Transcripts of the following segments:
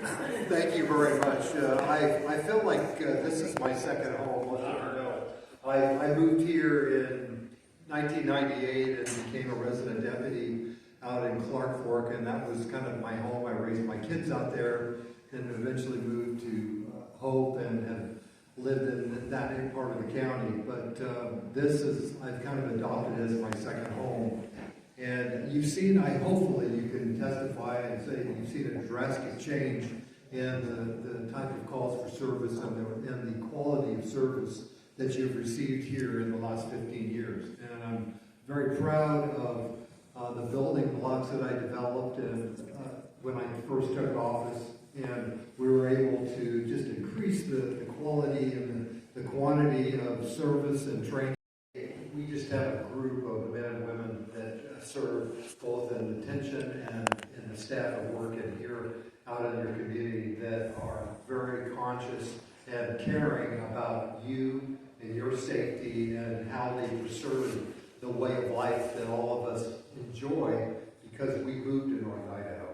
Thank you very much. I feel like this is my second home. Most of you know. I moved here in 1998 and became a resident deputy out in Clark Fork, and that was kind of my home. I raised my kids out there and eventually moved to Hope and have lived in that part of the county. But I've kind of adopted as my second home. And you've seen, hopefully you can testify and say you've seen a drastic change in the type of calls for service and the quality of service that you've received here in the last 15 years. And I'm very proud of the building blocks that I developed when I first took office, and we were able to just increase the quality and the quantity of service and training. We just have a group of men and women that serve both in detention and in the staff of work and here out in your community that are very conscious and caring about you and your safety and how they preserve the way of life that all of us enjoy because we moved to North Idaho.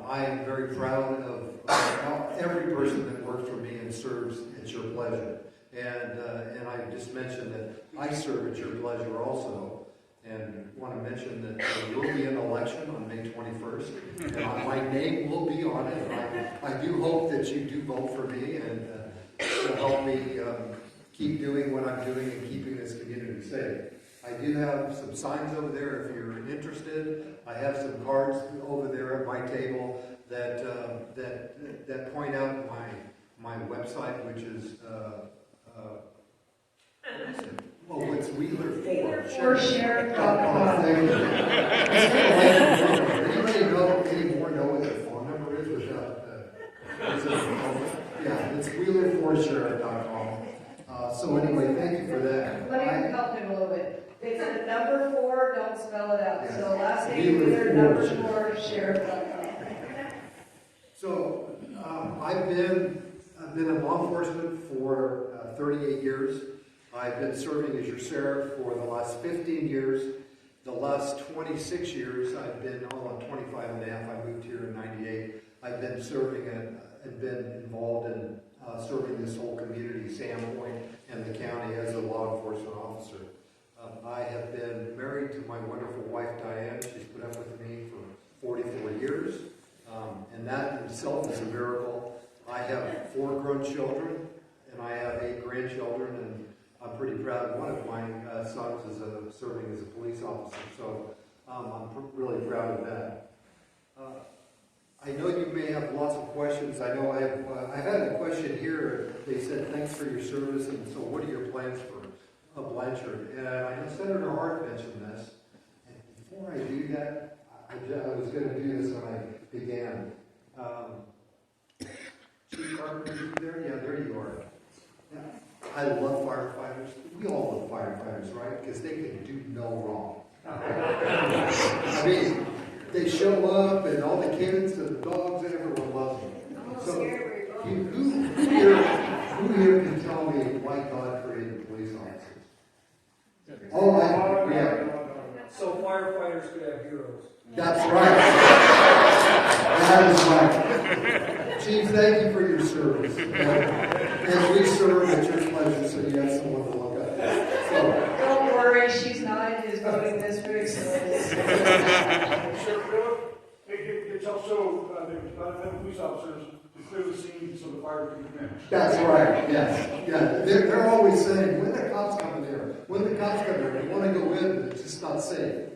I am very proud of every person that works for me and serves at your pleasure. And I just mentioned that I serve at your pleasure also, and want to mention that there will be an election on May 21st, and my name will be on it. And I do hope that you do vote for me and to help me keep doing what I'm doing and keeping this community safe. I do have some signs over there if you're interested. I have some cards over there at my table that point out my website, which is it's Wheeler4Sheriff.com. Thank you. Anybody know what their phone number is without yeah, it's Wheeler4Sheriff.com. So anyway, thank you for that. Let me help him a little bit. It's the number 4, don't spell it out. Yes. So last name Wheeler, number 4, Sheriff.com. So I've been in law enforcement for 38 years. I've been serving as your sheriff for the last 15 years. The last 26 years, I've been, 25 and a half, I moved here in 98. I've been serving and been involved in serving this whole community, Sandpoint, and the county as a law enforcement officer. I have been married to my wonderful wife, Diane. She's put up with me for 44 years, and that in itself is a miracle. I have 4 grown children, and I have 8 grandchildren, and I'm pretty proud. One of my sons is serving as a police officer, so I'm really proud of that. I know you may have lots of questions. I know I've had a question here. They said, thanks for your service, and so what are your plans for Blanchard? And I know Senator Hart mentioned this, and before I do that, I was going to do this when I began. Chief Carpenter, are you there? Yeah, there you are. Yeah. I love firefighters. We all love firefighters, right? Because they can do no wrong. I mean, they show up, and all the kids and the dogs and everyone loves them. So, who here can tell me why God created police officers? Oh, yeah. So firefighters could have heroes. That's right. That is right. Chief, thank you for your service. And we serve at your pleasure, so you have someone to look at. So, don't worry, she's not in his voting district. It's also not enough police officers to clear the scene so the fire can come in. That's right, yes. Yeah. They're always saying, when the cops come in here, when the cops come here, they want to go in, but it's just not safe.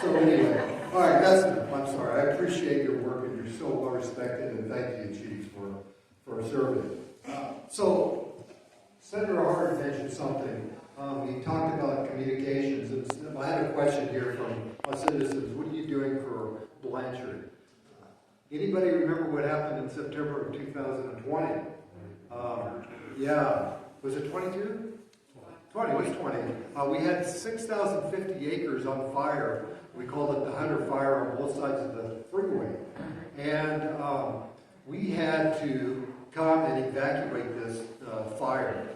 So anyway, all right, I'm sorry. I appreciate your work, and you're so well respected, and thank you, Chief, for serving. So, Senator Hart mentioned something. He talked about communications, and I had a question here from our citizens. What are you doing for Blanchard? Anybody remember what happened in September of 2020? Yeah, was it 22? 20, it was 20. We had 6,050 acres on fire. We called it the Hunter Fire on both sides of the freeway. And we had to come and evacuate this fire.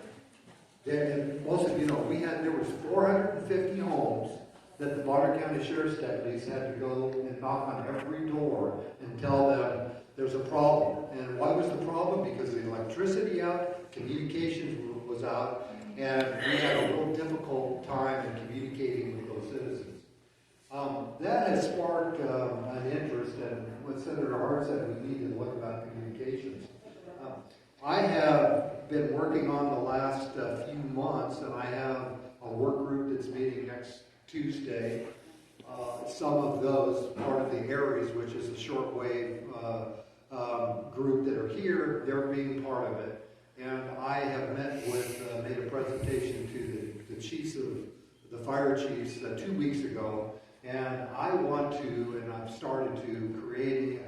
And most of you know, there was 450 homes that the Bonner County Sheriff's deputies had to go and knock on every door and tell them problem. And why was the problem? Because the electricity out, communications was out, and we had a real difficult time in communicating with those citizens. That has sparked an interest, and what Senator Hart said, we need to look about communications. I have been working on the last few months, and I have a work group that's meeting next Tuesday. Some of those, part of the Aries, which is a shortwave group that are here, they're being part of it. And I have met with, made a presentation to the chiefs of the fire chiefs 2 weeks ago. And I want to, and I've started to, creating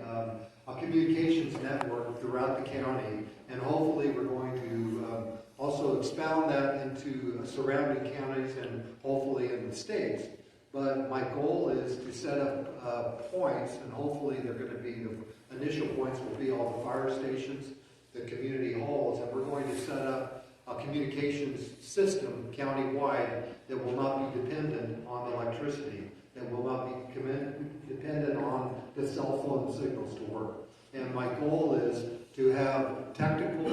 a communications network throughout the county. And hopefully we're going to also expound that into surrounding counties and hopefully in the states. But my goal is to set up points, and hopefully they're going to be, the initial points will be all the fire stations, the community halls, and we're going to set up a communications system countywide that will not be dependent on electricity, that will not be dependent on the cell phone signals to work. And my goal is to have technical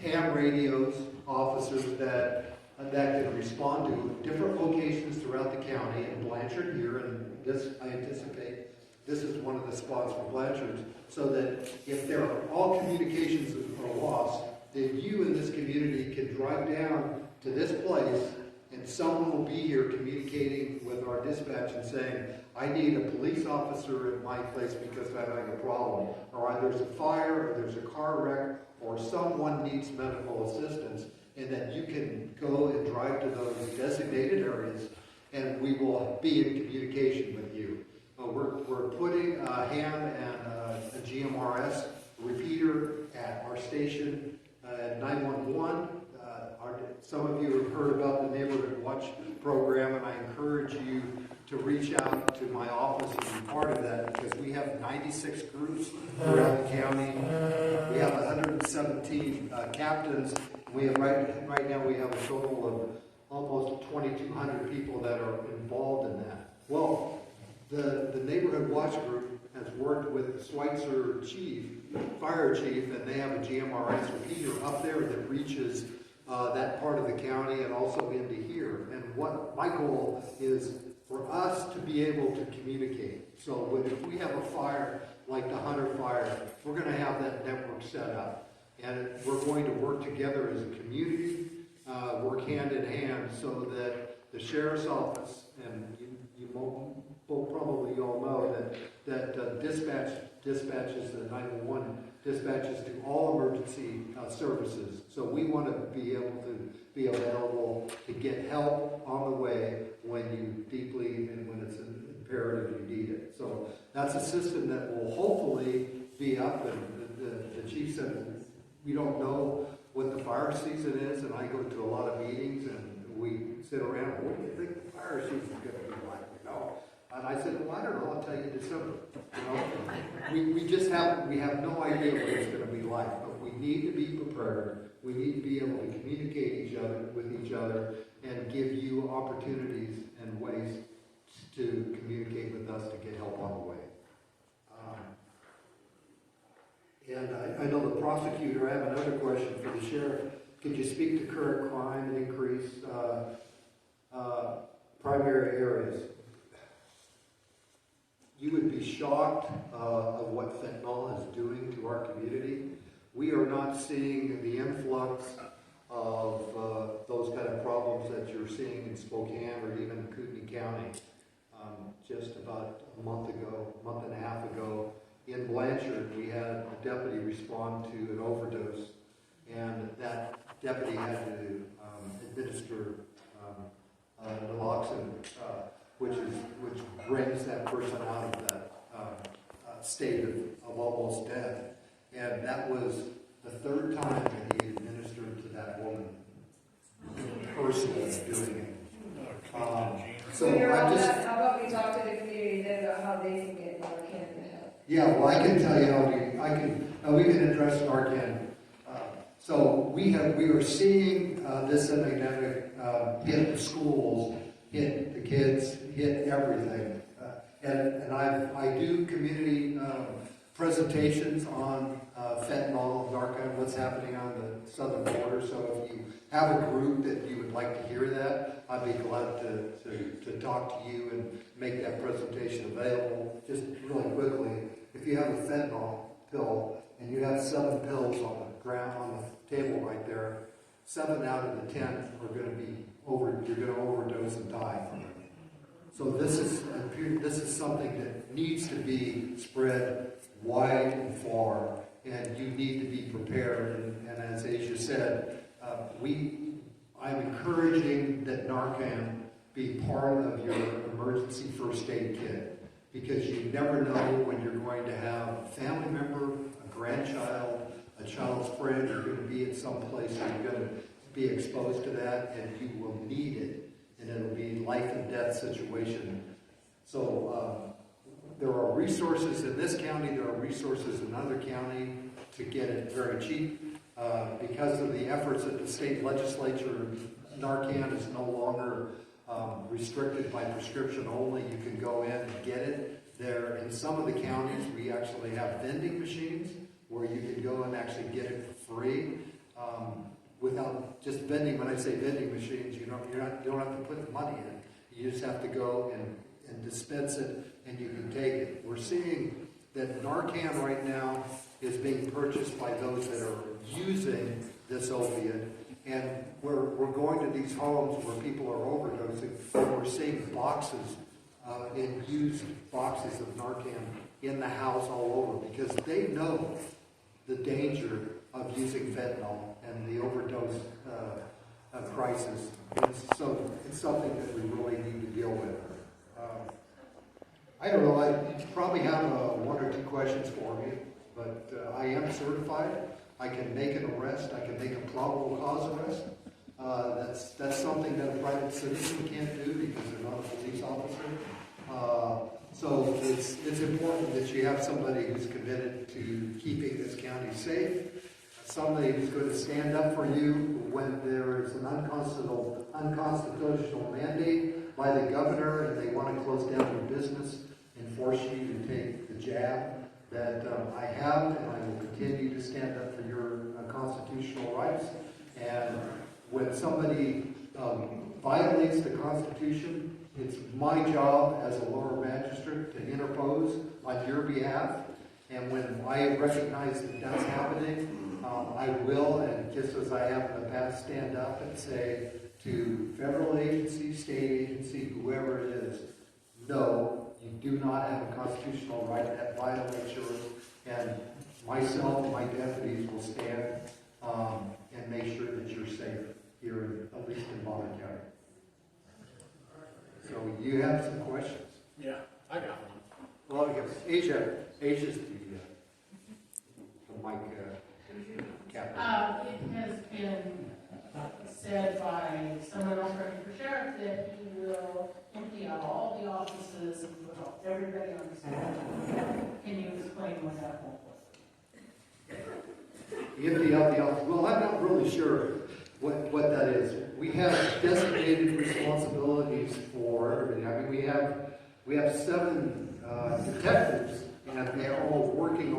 ham radios, officers that can respond to different locations throughout the county, and Blanchard here, and this, I anticipate, this is one of the spots for Blanchard, so that if there are all communications are lost, then you in this community can drive down to this place, and someone will be here communicating with our dispatch and saying, I need a police officer at my place because I'm having a problem, or there's a fire, or there's a car wreck, or someone needs medical assistance, and that you can go and drive to those designated areas, and we will be in communication with you. We're putting a ham and a GMRS repeater at our station at 911. Some of you have heard about the Neighborhood Watch program, and I encourage you to reach out to my office and be part of that, because we have 96 groups throughout the county. We have 117 captains. We have right now we have a total of almost 2,200 people that are involved in that. Well, the Neighborhood Watch group has worked with the Schweitzer fire chief, and they have a GMRS repeater up there that reaches that part of the county and also into here. And what my goal is for us to be able to communicate. So if we have a fire like the Hunter fire, we're going to have that network set up. And we're going to work together as a community, work hand in hand, so that the sheriff's office, and you probably all know that dispatches, the 911 dispatches to all emergency services. So we want to be able to be available to get help on the way when you deeply and when it's imperative you need it. So that's a system that will hopefully be up, and the chief said we don't know what the fire season is, and I go to a lot of meetings and we sit around, what do you think the fire season is going to be like? You know? And I said, well, I don't know, I'll tell you December. You know? We just have no idea what it's going to be like, but we need to be prepared. We need to be able to communicate with each other and give you opportunities and ways to communicate with us to get help on the way. And I know the prosecutor, I have another question for the sheriff. Could you speak to current crime and increase primary areas? You would be shocked of what fentanyl is doing to our community. We are not seeing the influx of those kind of problems that you're seeing in Spokane or even Kootenai County. Just about a month and a half ago, in Blanchard, we had a deputy respond to an overdose, and that deputy had to administer naloxone, which brings that person out of that state of almost death. And that was the third time that he administered to that woman, personally doing it. So how about we talk to the community then about how they can get Narcan to help? Yeah, well, I can tell you how we can address Narcan. So we are seeing this epidemic hit the schools, hit the kids, hit everything. And I do community presentations on fentanyl, Narcan, what's happening on the southern border. So if you have a group that you would like to hear that, I'd be glad to talk to you and make that presentation available. Just really quickly, if you have a fentanyl pill and you have 7 pills on the ground, on the table right there, 7 out of the 10 are going to be you're going to overdose and die from it. So this is something that needs to be spread wide and far, and you need to be prepared. And as Asia said, I'm encouraging that Narcan be part of your emergency first aid kit, because you never know when you're going to have a family member, a grandchild, a child's friend. You're going to be at some place where you're going to be exposed to that, and you will need it, and it'll be life and death situation. So there are resources in this county, there are resources in another county to get it very cheap. Because of the efforts at the state legislature, Narcan is no longer restricted by prescription only. You can go in and get it. There, in some of the counties, we actually have vending machines where you can go and actually get it for free. Without just vending, when I say vending machines, you don't have to put the money in. You just have to go and dispense it, and you can take it. We're seeing that Narcan right now is being purchased by those that are using this opiate, and we're going to these homes where people are overdosing, and we're seeing boxes, in used boxes of Narcan in the house all over, because they know the danger of using fentanyl and the overdose crisis. So it's something that we really need to deal with. I don't know, you probably have 1 or 2 questions for me, but I am certified. I can make an arrest. I can make a probable cause arrest. That's something that a private citizen can't do because they're not a police officer. So it's important that you have somebody who's committed to keeping this county safe, somebody who's going to stand up for you when there is an unconstitutional mandate by the governor and they want to close down your business and force you to take the jab. That I have, and I will continue to stand up for your constitutional rights. And when somebody violates the Constitution, it's my job as a lower magistrate to interpose on your behalf. And when I recognize that that's happening, I will, and just as I have in the past, stand up and say to federal agency, state agency, whoever it is, no, you do not have a constitutional right that violates yours. And myself and my deputies will stand and make sure that you're safe here, at least in Bonner County. So you have some questions? Yeah, I got one. Well, Asia's the mic captain. It has been said by someone else running for sheriff that he will empty out all the offices and put everybody on the staff. Can you explain what that won't Empty out the office. Well, I'm not really sure what that is. We have designated responsibilities for everything. I mean, we have 7 detectives, and they're all working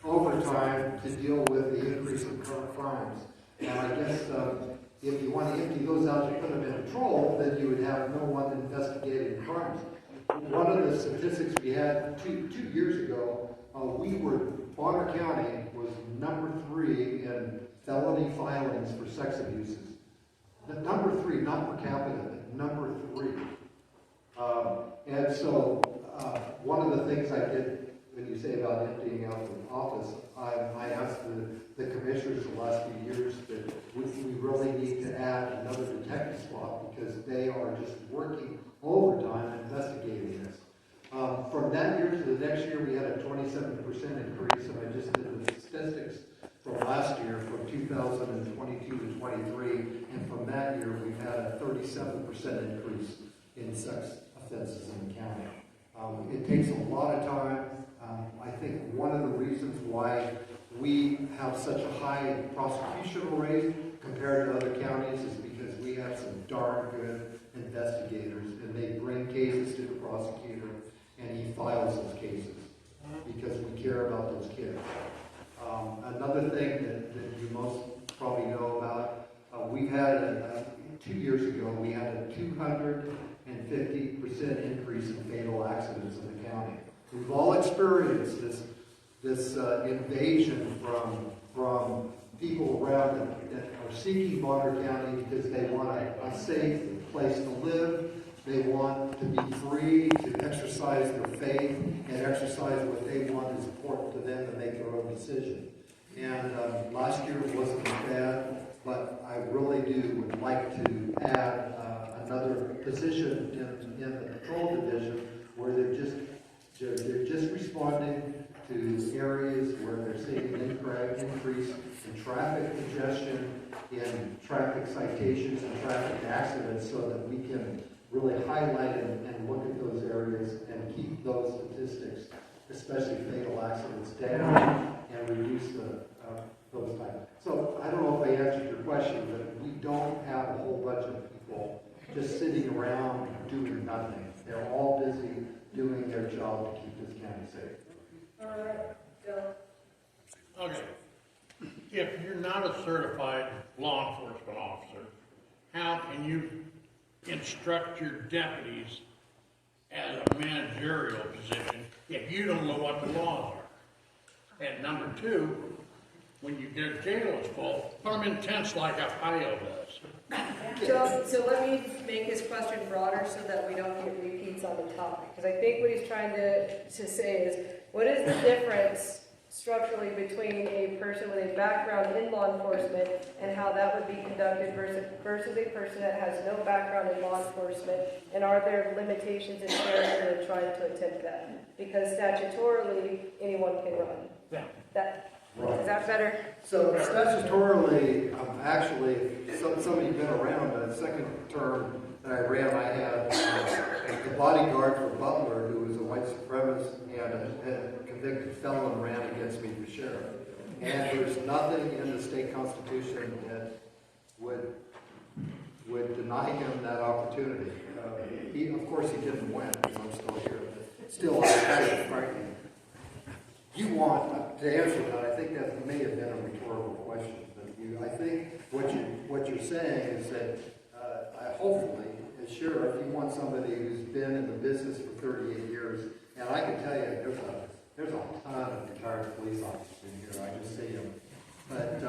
overtime to deal with the increase in current crimes. And I guess if you want to empty those out and put them in patrol, then you would have no one investigating crimes. One of the statistics we had two years ago, Bonner County was number 3 in felony filings for sex abuses. Number 3, not per capita, but number 3. And so one of the things I did, when you say about emptying out the office, I asked the commissioners the last few years that we really need to add another detective spot because they are just working overtime investigating this. From that year to the next year, we had a 27% increase, and I just did the statistics from last year, from 2022 to 23, and from that year, we've had a 37% increase in sex offenses in the county. It takes a lot of time. I think one of the reasons why we have such a high prosecution rate compared to other counties is because we have some darn good investigators, and they bring cases to the prosecutor, and he files those cases. because we care about those kids. Another thing that you most probably know about, we've had 2 years ago, we had a 250% increase in fatal accidents in the county. We've all experienced this invasion from people around that are seeking Bonner County because they want a safe place to live. They want to be free to exercise their faith and exercise what they want is important to them to make their own decision. And last year wasn't as bad, but I really would like to add another position in the patrol division where they're just responding to areas where they're seeing an increase in traffic congestion, in traffic citations and traffic accidents, so that we can really highlight and look at those areas and keep those statistics, especially fatal accidents, down and reduce those types. So I don't know if I answered your question, but we don't have a whole bunch of people just sitting around doing nothing. They're all busy doing their job to keep this county safe. All right, Bill. Okay. If you're not a certified law enforcement officer, how can you instruct your deputies as a managerial position if you don't know what the laws are? And number two, when their jail is full, put them in tents like Ohio does. So let me make his question broader so that we don't get repeats on the topic. Because I think what he's trying to say is, what is the difference structurally between a person with a background in law enforcement and how that would be conducted versus a person that has no background in law enforcement? And are there limitations in character in trying to attempt that? Because statutorily, anyone can run. Yeah. Right. Is that better? So statutorily, actually, somebody been around, the second term that I ran, I had the bodyguard for Butler, who was a white supremacist and a convicted felon, ran against me for sheriff. And there's nothing in the state constitution that would deny him that opportunity. Of course, he didn't win, because I'm still here, but still, it's kind of frightening. You want to answer that? I think that may have been a rhetorical question, but I think what you're saying is that hopefully, as sheriff, you want somebody who's been in the business for 38 years, and I can tell you, there's a ton of retired police officers in here. I just see them, but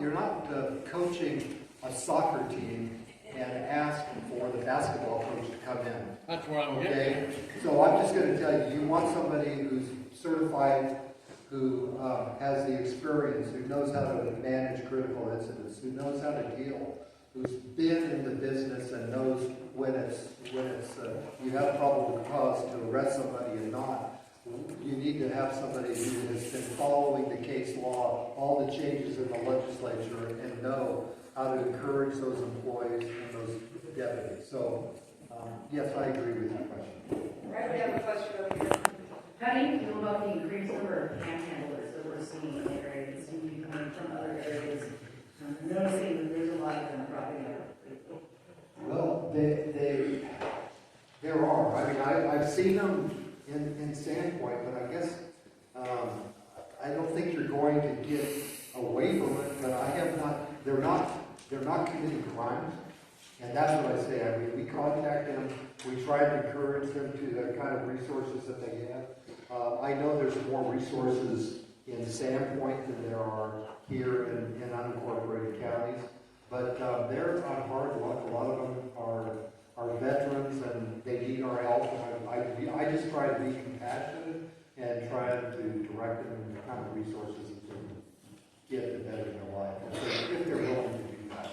you're not coaching a soccer team and ask for the basketball coach to come in. That's what I'm getting Okay, at. so I'm just going to tell you, you want somebody who's certified, who has the experience, who knows how to manage critical incidents, who knows how to deal, who's been in the business and knows when it's you have probable cause to arrest somebody and not. You need to have somebody who has been following the case law, all the changes in the legislature, and know how to encourage those employees and those deputies. So, yes, I agree with your question. Right, we have a question over here. How do you feel about the increased number of panhandlers that we're seeing in the area that seem to be coming from other areas? I'm noticing that there's a lot of them cropping up. Well, there are. I mean, I've seen them in Sandpoint, but I guess I don't think you're going to get away from it. But I have not. They're not committing crimes, and that's what I say. I mean, we contact them. We try to encourage them to the kind of resources that they have. I know there's more resources in Sandpoint than there are here in unincorporated counties, but they're on hard luck. A lot of them are veterans and they need our help. And I just try to be compassionate and try to direct them in the kind of resources that they can get to better their life if they're willing to do that.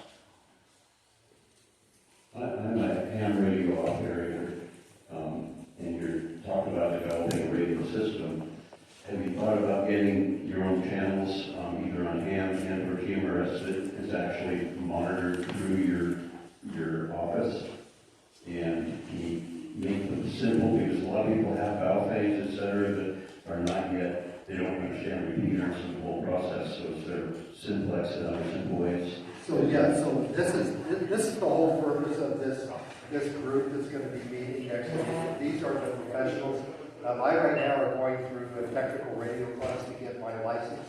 I'm a ham radio operator, and you're talking about developing a radio system. Have you thought about getting your own channels, either on ham and or TMRS that is actually monitored through your office? And can you make them simple, because a lot of people have valve phase, et cetera, that are not yet, they don't understand repeaters and the whole process, so it's sort of simplex in other simple ways. So yeah, so this is the whole purpose of this group that's going to be meeting next week. These are the professionals. I right now are going through a technical radio class to get my license.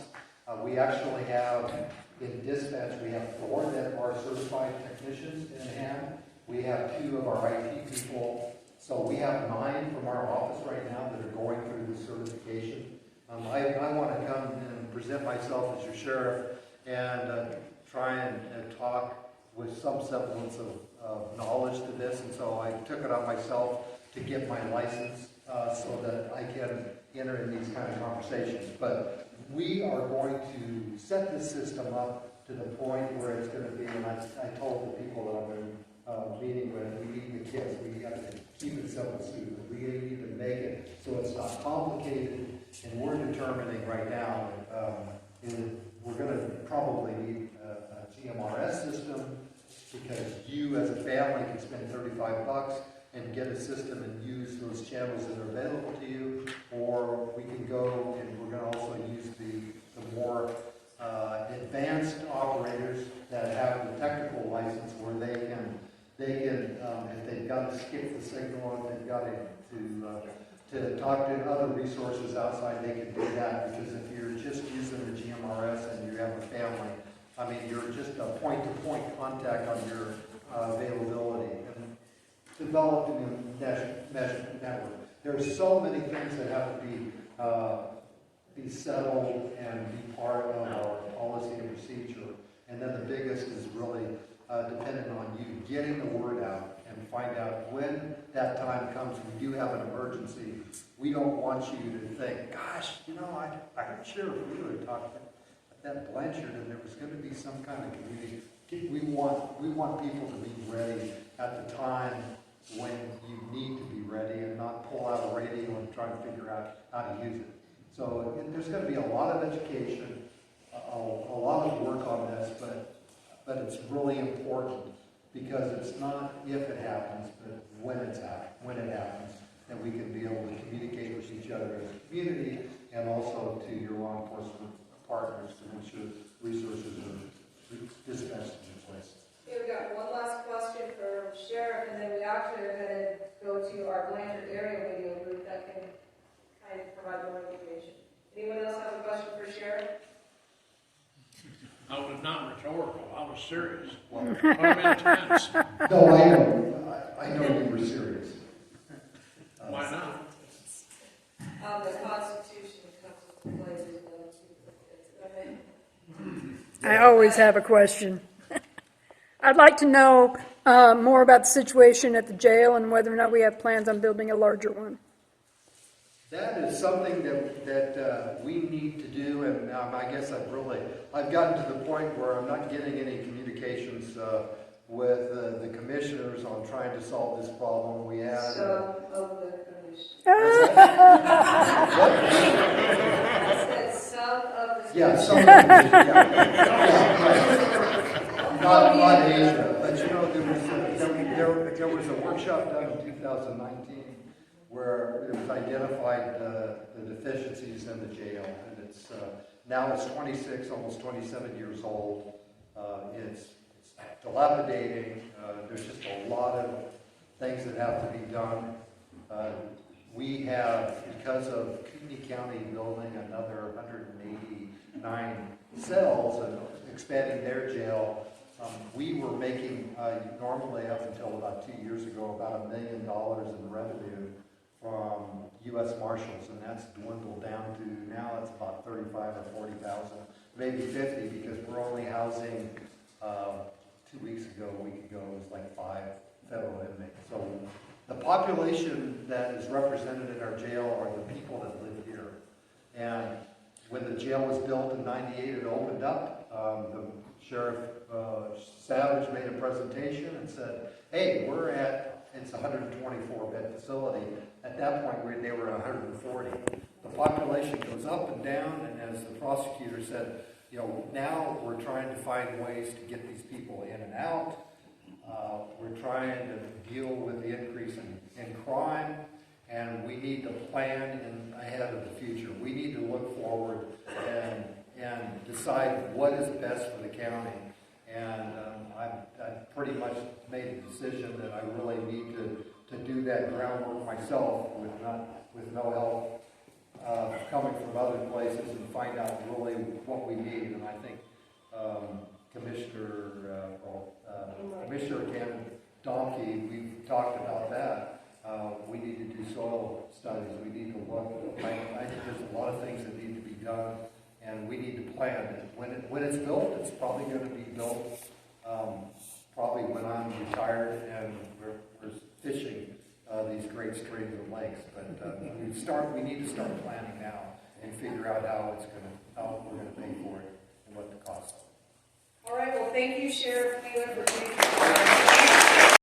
We actually have, in dispatch, we have 4 that are certified technicians in hand. We have 2 of our IT people. So we have 9 from our office right now that are going through the certification. I want to come and present myself as your sheriff and try and talk with some semblance of knowledge to this. And so I took it on myself to get my license so that I can enter in these kind of conversations. But we are going to set this system up to the point where it's going to be, and I told the people that I've been meeting with, we need the kids, we have to keep it simple, Susan. We need to make it so it's not complicated, and we're determining right now, we're going to probably need a GMRS system, because you as a family can spend $35 and get a system and use those channels that are available to you, or we can go and we're going to also use the more advanced operators that have the technical license where they can if they've got to skip the signal, if they've got to talk to other resources outside, they can do that, because if you're just using the GMRS and you have a family, I mean, you're just a point-to-point contact on your availability. And developing a mesh network. There's so many things that have to be settled and be part of our policy and procedure. And then the biggest is really dependent on you getting the word out and find out when that time comes. We do have an emergency. We don't want you to think, gosh, you know, I heard Sheriff Wheeler talk about that Blanchard, and there was going to be some kind of community. We want people to be ready at the time when you need to be ready, and not pull out a radio and try and figure out how to use it. So there's going to be a lot of education, a lot of work on this, but it's really important, because it's not if it happens, but when it happens, that we can be able to communicate with each other as a community, and also to your law enforcement partners to make sure resources are dispatched in place. Okay, we got one last question for Sheriff, and then we actually are going to go to our Blanchard area radio group that can kind of provide more information. Anyone else have a question for Sheriff? I was not rhetorical, I was serious. Put 'em in tense. No, I know you were serious. Why not? The Constitution comes into play as well. Go ahead. I always have a question. I'd like to know more about the situation at the jail and whether or not we have plans on building a larger one. That is something that we need to do, and I guess I've gotten to the point where I'm not getting any communications with the commissioners on trying to solve this problem. We had Some of the commission. what? I said some of the. Yeah, some of the commissioners. Not Asia, but you know, there was a workshop done in 2019 where it was identified the deficiencies in the jail, and it's now it's 26, almost 27 years old. It's dilapidating. There's just a lot of things that have to be done. We have, because of Kootenai County building another 189 cells and expanding their jail, we were making normally up until about 2 years ago about $1 million in revenue from U.S. Marshals, and that's dwindled down to now it's about 35 or 40,000, maybe 50, because we're only housing 2 weeks ago, a week ago, it was like 5 federal inmates. So the population that is represented in our jail are the people that live here. And when the jail was built in '98, it opened up. The Sheriff Savage made a presentation and said, hey, it's a 124-bed facility. At that point, they were 140. The population goes up and down, and as the prosecutor said, you know, now we're trying to find ways to get these people in and out. We're trying to deal with the increase in crime, and we need to plan ahead of the future. We need to look forward and decide what is best for the county. And I've pretty much made a decision that I really need to to do that groundwork myself with no help coming from other places and find out really what we need. And I think Commissioner Ken Donkey, we've talked about that. We need to do soil studies. We need to look. I think there's a lot of things that need to be done, and we need to plan it. When it's built, it's probably going to be built probably when I'm retired and we're fishing these great streams and lakes. But we need to start planning now and figure out how we're going to pay for it and what the cost. All right, well, thank you, Sheriff Wheeler, for being here.